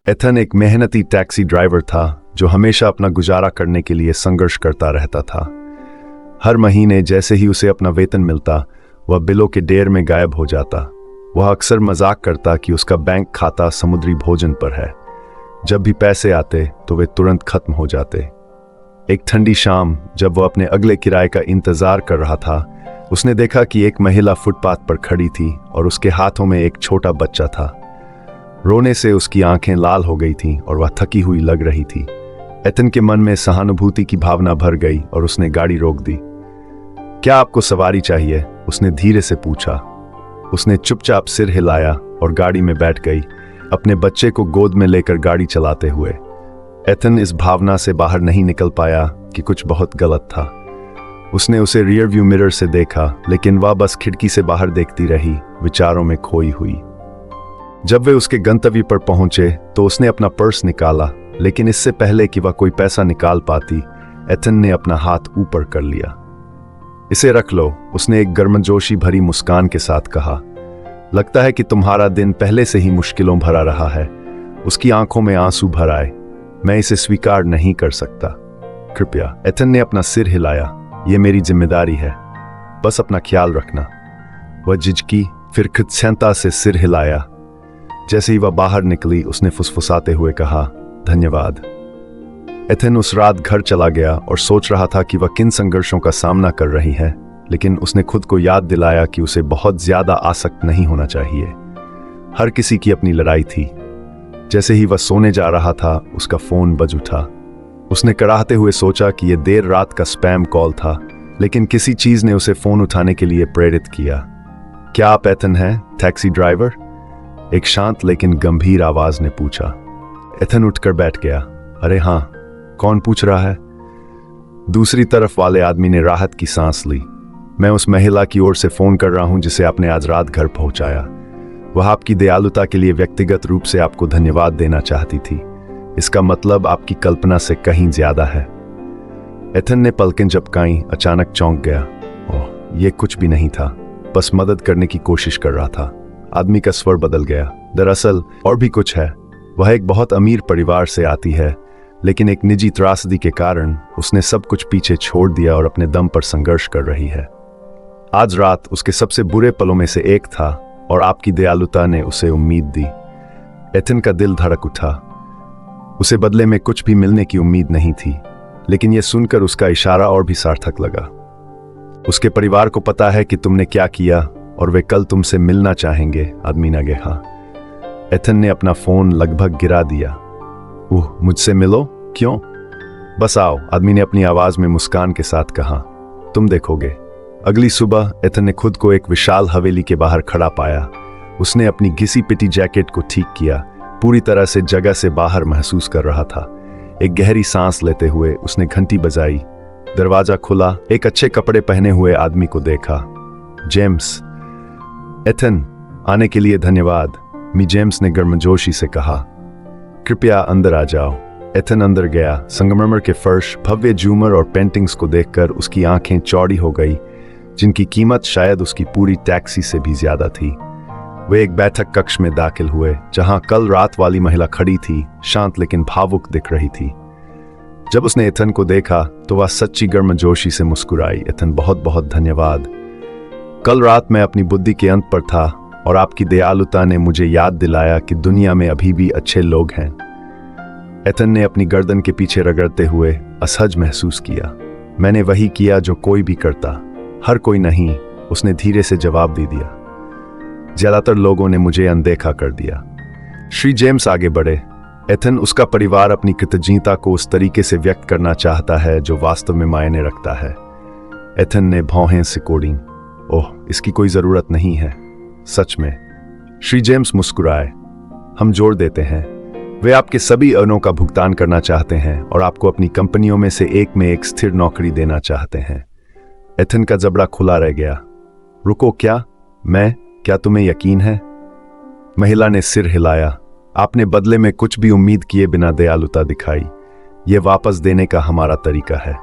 Ethan एक मेहनती taxi driver था जो हमेशा अपना गुजारा करने के लिए संघर्ष करता रहता था। हर महीने जैसे ही उसे अपना वेतन मिलता, वह बिलों के ढेर में गायब हो जाता। वह अक्सर मजाक करता कि उसका बैंक खाता समुद्री भोजन पर है। जब भी पैसे आते तो वे तुरंत खत्म हो जाते। एक ठंडी शाम जब वह अपने अगले किराए का इंतजार कर रहा था, उसने देखा कि एक महिला फुटपाथ पर खड़ी थी और उसके हाथों में एक छोटा बच्चा था। रोने से उसकी आंखें लाल हो गई थीं और वह थकी हुई लग रही थी। एथन के मन में सहानुभूति की भावना भर गई और उसने गाड़ी रोक दी। क्या आपको सवारी चाहिए? उसने धीरे से पूछा। उसने चुपचाप सिर हिलाया और गाड़ी में बैठ गई, अपने बच्चे को गोद में लेकर गाड़ी चलाते हुए। एथन इस भावना से बाहर नहीं निकल पाया कि कुछ बहुत गलत था। उसने उसे रियर व्यू मिरर से देखा, लेकिन वह बस खिड़की से बाहर देखती रही, विचारों में खोई हुई। जब वे उसके गंतव्य पर पहुंचे तो उसने अपना पर्स निकाला, लेकिन इससे पहले कि वह कोई पैसा निकाल पाती, एथन ने अपना हाथ ऊपर कर लिया। इसे रख लो, उसने एक गर्मजोशी भरी मुस्कान के साथ कहा। लगता है कि तुम्हारा दिन पहले से ही मुश्किलों भरा रहा है। उसकी आंखों में आंसू भर आए। मैं इसे स्वीकार नहीं कर सकता, कृपया। एथन ने अपना सिर हिलाया। यह मेरी जिम्मेदारी है, बस अपना ख्याल रखना। वह झिझकी, फिर कृतज्ञता से सिर हिलाया। जैसे ही वह बाहर निकली, उसने फुसफुसाते हुए कहा, धन्यवाद। एथन उस रात घर चला गया और सोच रहा था कि वह किन संघर्षों का सामना कर रही है, लेकिन उसने खुद को याद दिलाया कि उसे बहुत ज्यादा आसक्त नहीं होना चाहिए। हर किसी की अपनी लड़ाई थी। जैसे ही वह सोने जा रहा था, उसका फोन बज उठा। उसने कराहते हुए सोचा कि यह देर रात का स्पैम कॉल था, लेकिन किसी चीज ने उसे फोन उठाने के लिए प्रेरित किया। क्या आप एथन हैं, टैक्सी ड्राइवर? एक शांत लेकिन गंभीर आवाज ने पूछा। एथन उठकर बैठ गया। अरे हाँ, कौन पूछ रहा है? दूसरी तरफ वाले आदमी ने राहत की सांस ली। मैं उस महिला की ओर से फोन कर रहा हूं जिसे आपने आज रात घर पहुंचाया। वह आपकी दयालुता के लिए व्यक्तिगत रूप से आपको धन्यवाद देना चाहती थी। इसका मतलब आपकी कल्पना से कहीं ज्यादा है। एथन ने पलकें झपकाईं, अचानक चौंक गया। ओह, यह कुछ भी नहीं था, बस मदद करने की कोशिश कर रहा था। आदमी का स्वर बदल गया। दरअसल और भी कुछ है। वह एक बहुत अमीर परिवार से आती है, लेकिन एक निजी त्रासदी के कारण उसने सब कुछ पीछे छोड़ दिया और अपने दम पर संघर्ष कर रही है। आज रात उसके सबसे बुरे पलों में से एक था और आपकी दयालुता ने उसे उम्मीद दी। एथन का दिल धड़क उठा। उसे बदले में कुछ भी मिलने की उम्मीद नहीं थी, लेकिन यह सुनकर उसका इशारा और भी सार्थक लगा। उसके परिवार को पता है कि तुमने क्या किया और वे कल तुमसे मिलना चाहेंगे, आदमी ने कहा। एथन ने अपना फोन लगभग गिरा दिया। मुझसे मिलो? क्यों? बस आओ, आदमी ने अपनी आवाज में मुस्कान के साथ कहा। तुम देखोगे। अगली सुबह एथन ने खुद को एक विशाल हवेली के बाहर खड़ा पाया। उसने अपनी घिसी पिटी जैकेट को ठीक किया, पूरी तरह से जगह से बाहर महसूस कर रहा था। एक गहरी सांस लेते हुए उसने घंटी बजाई। दरवाजा खुला। एक अच्छे कपड़े पहने हुए आदमी को देखा। जेम्स। एथन, आने के लिए धन्यवाद, मी जेम्स ने गर्मजोशी से कहा। कृपया अंदर आ जाओ। एथन अंदर गया। संगमरमर के फर्श, भव्य झूमर और पेंटिंग्स को देखकर उसकी आंखें चौड़ी हो गई, जिनकी कीमत शायद उसकी पूरी टैक्सी से भी ज्यादा थी। वे एक बैठक कक्ष में दाखिल हुए, जहां कल रात वाली महिला खड़ी थी, शांत लेकिन भावुक दिख रही थी। जब उसने एथन को देखा तो वह सच्ची गर्मजोशी से मुस्कुराई। एथन, बहुत बहुत धन्यवाद। कल रात मैं अपनी बुद्धि के अंत पर था और आपकी दयालुता ने मुझे याद दिलाया कि दुनिया में अभी भी अच्छे लोग हैं। एथन ने अपनी गर्दन के पीछे रगड़ते हुए असहज महसूस किया। मैंने वही किया जो कोई भी करता। हर कोई नहीं, उसने धीरे से जवाब दे दिया। ज्यादातर लोगों ने मुझे अनदेखा कर दिया। श्री जेम्स आगे बढ़े। एथन, उसका परिवार अपनी कृतज्ञता को उस तरीके से व्यक्त करना चाहता है जो वास्तव में मायने रखता है। एथन ने भौहें सिकोड़ी। ओह, इसकी कोई जरूरत नहीं है, सच में। श्री जेम्स मुस्कुराए। हम जोड़ देते हैं। वे आपके सभी अनों का भुगतान करना चाहते हैं और आपको अपनी कंपनियों में से एक में एक स्थिर नौकरी देना चाहते हैं। एथन का जबड़ा खुला रह गया। रुको, क्या तुम्हें यकीन है? महिला ने सिर हिलाया। आपने बदले में कुछ भी उम्मीद किए बिना दयालुता दिखाई। यह वापस देने का हमारा तरीका है।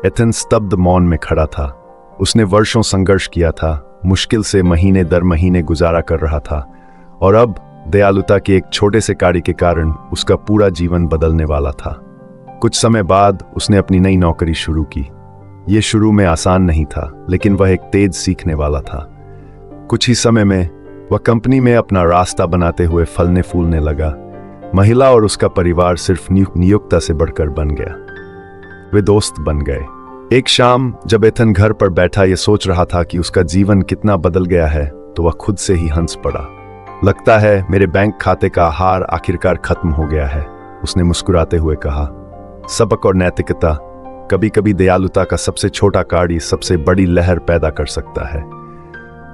एथन स्तब्ध मौन में खड़ा था। उसने वर्षों संघर्ष किया था, मुश्किल से महीने दर महीने गुजारा कर रहा था, और अब दयालुता के एक छोटे से कार्य के कारण उसका पूरा जीवन बदलने वाला था। कुछ समय बाद उसने अपनी नई नौकरी शुरू की। ये शुरू में आसान नहीं था, लेकिन वह एक तेज सीखने वाला था। कुछ ही समय में वह कंपनी में अपना रास्ता बनाते हुए फलने फूलने लगा। महिला और उसका परिवार सिर्फ नियोक्ता से बढ़कर बन गया। वे दोस्त बन गए। एक शाम जब एथन घर पर बैठा ये सोच रहा था कि उसका जीवन कितना बदल गया है, तो वह खुद से ही हंस पड़ा। लगता है मेरे बैंक खाते का हार आखिरकार खत्म हो गया है, उसने मुस्कुराते हुए कहा। सबक और नैतिकता, कभी कभी दयालुता का सबसे छोटा कार्य सबसे बड़ी लहर पैदा कर सकता है।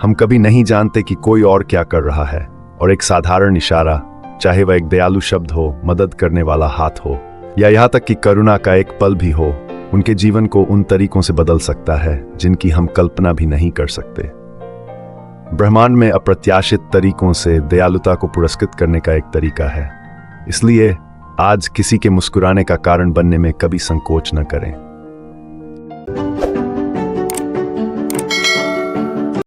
हम कभी नहीं जानते कि कोई और क्या कर रहा है, और एक साधारण इशारा, चाहे वह एक दयालु शब्द हो, मदद करने वाला हाथ हो, या यहाँ तक कि करुणा का एक पल भी हो, उनके जीवन को उन तरीकों से बदल सकता है जिनकी हम कल्पना भी नहीं कर सकते। ब्रह्मांड में अप्रत्याशित तरीकों से दयालुता को पुरस्कृत करने का एक तरीका है। इसलिए आज किसी के मुस्कुराने का कारण बनने में कभी संकोच न करें।